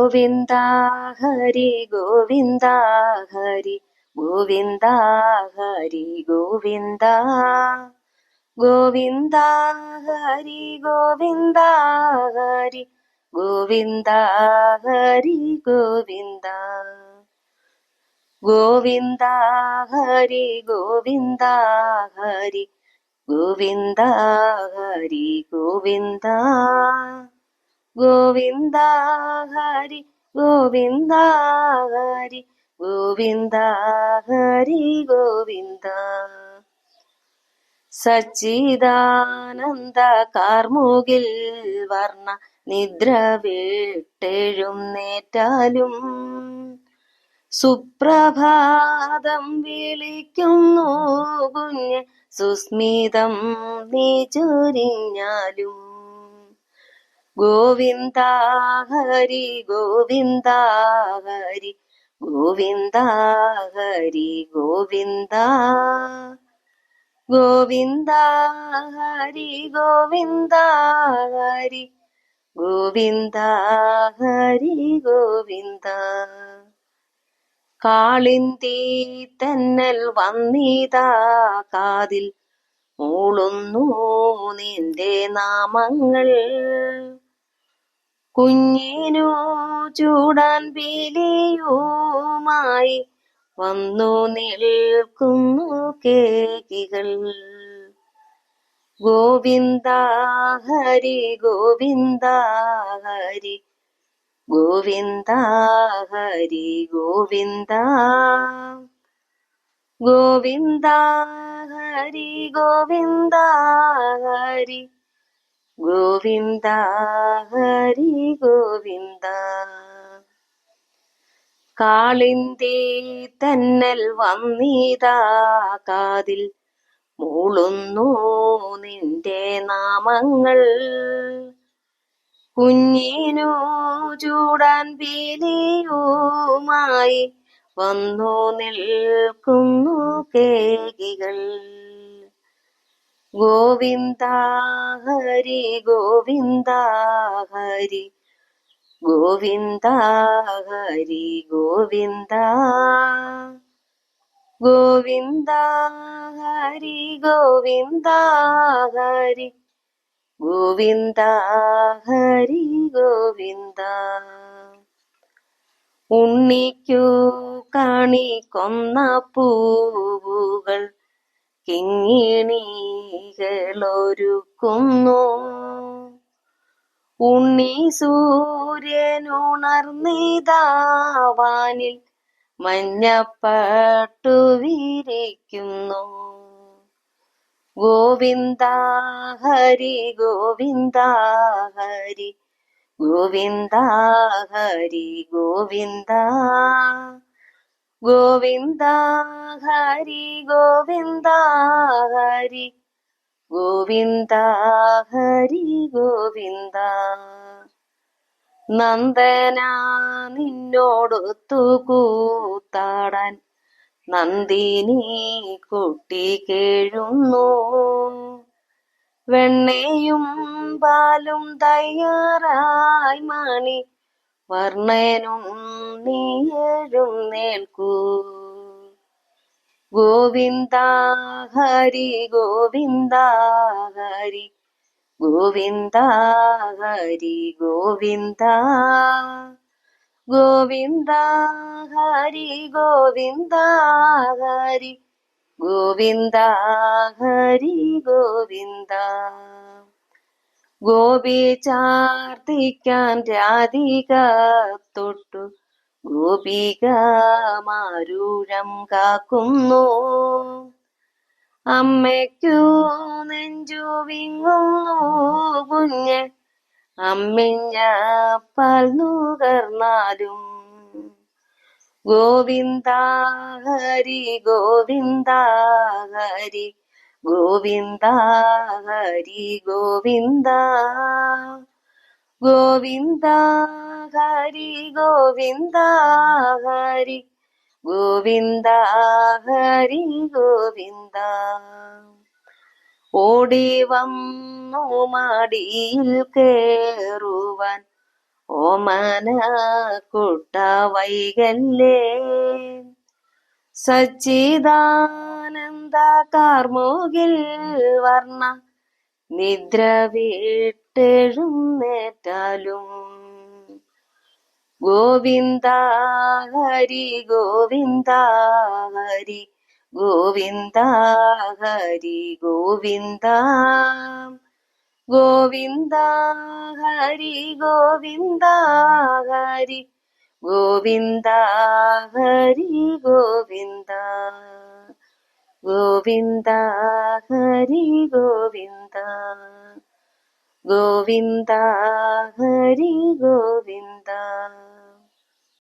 ഗോവിന്ദ ഹരി ഗോവിന്ദ ഹരി ഗോവിന്ദ ഹരി ഗോവിന്ദ ഗോവിന്ദ ഹരി ഗോവിന്ദ ഹരി ഗോവിന്ദ ഹരി ഗോവിന്ദ ഗോവിന്ദ ഹരി ഗോവിന്ദ ഹരി ഗോവിന്ദ ഹരി ഗോവിന്ദ ഗോവിന്ദ ഹരി ഗോവിന്ദ ഹരി ഗോവിന്ദ ഹരി ഗോവിന്ദ സച്ചിദാനന്ദ കാർമുകിൽ വർണ്ണ നിദ്ര വിട്ടെഴുന്നേറ്റാലും സുപ്രഭാതം വിളിക്കുന്നു കുഞ്ഞ് സുസ്മിതം നീ ചൊരിഞ്ഞാലും ഗോവിന്ദ ഹരി ഗോവിന്ദ ഹരി ഗോവിന്ദ ഹരി ഗോവിന്ദ ഗോവിന്ദ ഹരി ഗോവിന്ദ ഹരി ഗോവിന്ദ ഹരി ഗോവിന്ദ കാളിന്തി തെന്നൽ വന്നിതാ കാതിൽ മൂളുന്നു നിന്റെ നാമങ്ങൾ കുഞ്ഞിനു ചൂടാൻ പീലിയുമായി വന്നു നിൽക്കുന്നു കേകികൾ ഗോവിന്ദ ഹരി ഗോവിന്ദ ഹരി ഗോവിന്ദ ഹരി ഗോവിന്ദ ഗോവിന്ദ ഹരി ഗോവിന്ദ ഹരി ഗോവിന്ദ ഹരി ഗോവിന്ദ കാളിന്തി തെന്നൽ വന്നിതാ കാതിൽ മൂളുന്നു നിന്റെ നാമങ്ങൾ കുഞ്ഞിനു ചൂടാൻ പീലിയുമായി വന്നു നിൽക്കുന്നു കേകികൾ ഗോവിന്ദ ഹരി ഗോവിന്ദ ഹരി ഗോവിന്ദ ഹരി ഗോവിന്ദ ഗോവിന്ദ ഹരി ഗോവിന്ദ ഹരി ഗോവിന്ദ ഹരി ഗോവിന്ദ ഉണ്ണിക്കു കണി കൊന്ന പൂവുകൾ കിങ്ങിണികളൊരുക്കുന്നു ഉണ്ണി സൂര്യനുണർന്നിതാവാനിൽ മഞ്ഞപ്പട്ടു വിരിക്കുന്നു ഗോവിന്ദ ഹരി ഗോവിന്ദ ഹരി ഗോവിന്ദ ഹരി ഗോവിന്ദ ഗോവിന്ദ ഹരി ഗോവിന്ദ ഹരി ഗോവിന്ദ ഹരി ഗോവിന്ദ നന്ദന നിന്നോടൊത്തു കൂത്താടാൻ നന്ദിനി കുട്ടി കേഴുന്നു വെണ്ണയും പാലും തയ്യാറായി മണി വർണ്ണനും നീ എഴുന്നേൽക്കൂ ഗോവിന്ദ ഹരി ഗോവിന്ദ ഹരി ഗോവിന്ദ ഹരി ഗോവിന്ദ ഗോവിന്ദ ഹരി ഗോവിന്ദ ഹരി ഗോവിന്ദ ഹരി ഗോവിന്ദ ഗോപി ചാർത്തിക്കാൻ രാധിക തൊട്ടു ഗോപികമാരൂരം കാക്കുന്നു അമ്മയ്ക്കു നെഞ്ചു വിങ്ങുന്നു കുഞ്ഞ് അമ്മിഞ്ഞ പാൽ നുകർന്നാലും ഗോവിന്ദ ഹരി ഗോവിന്ദ ഹരി ഗോവിന്ദ ഹരി ഗോവിന്ദ ഗോവിന്ദ ഹരി ഗോവിന്ദ ഹരി ഗോവിന്ദ ഹരി ഗോവിന്ദ ഓടി വന്നു മടിയിൽ കേറുവാൻ ഓമന കുട്ട വൈകല്ലേ സച്ചിദാനന്ദ കാർമുകിൽ വർണ്ണ നിദ്ര വീട്ടെഴുന്നേറ്റാലും ഗോവിന്ദ ഹരി ഗോവിന്ദ ഹരി ഗോവിന്ദ ഹരി ഗോവിന്ദ ഗോവിന്ദ ഹരി ഗോവിന്ദ ഹരി ഗോവിന്ദ ഹരി ഗോവിന്ദ ഗോവിന്ദ ഹരി ഗോവിന്ദ ഗോവിന്ദ ഹരി ഗോവിന്ദ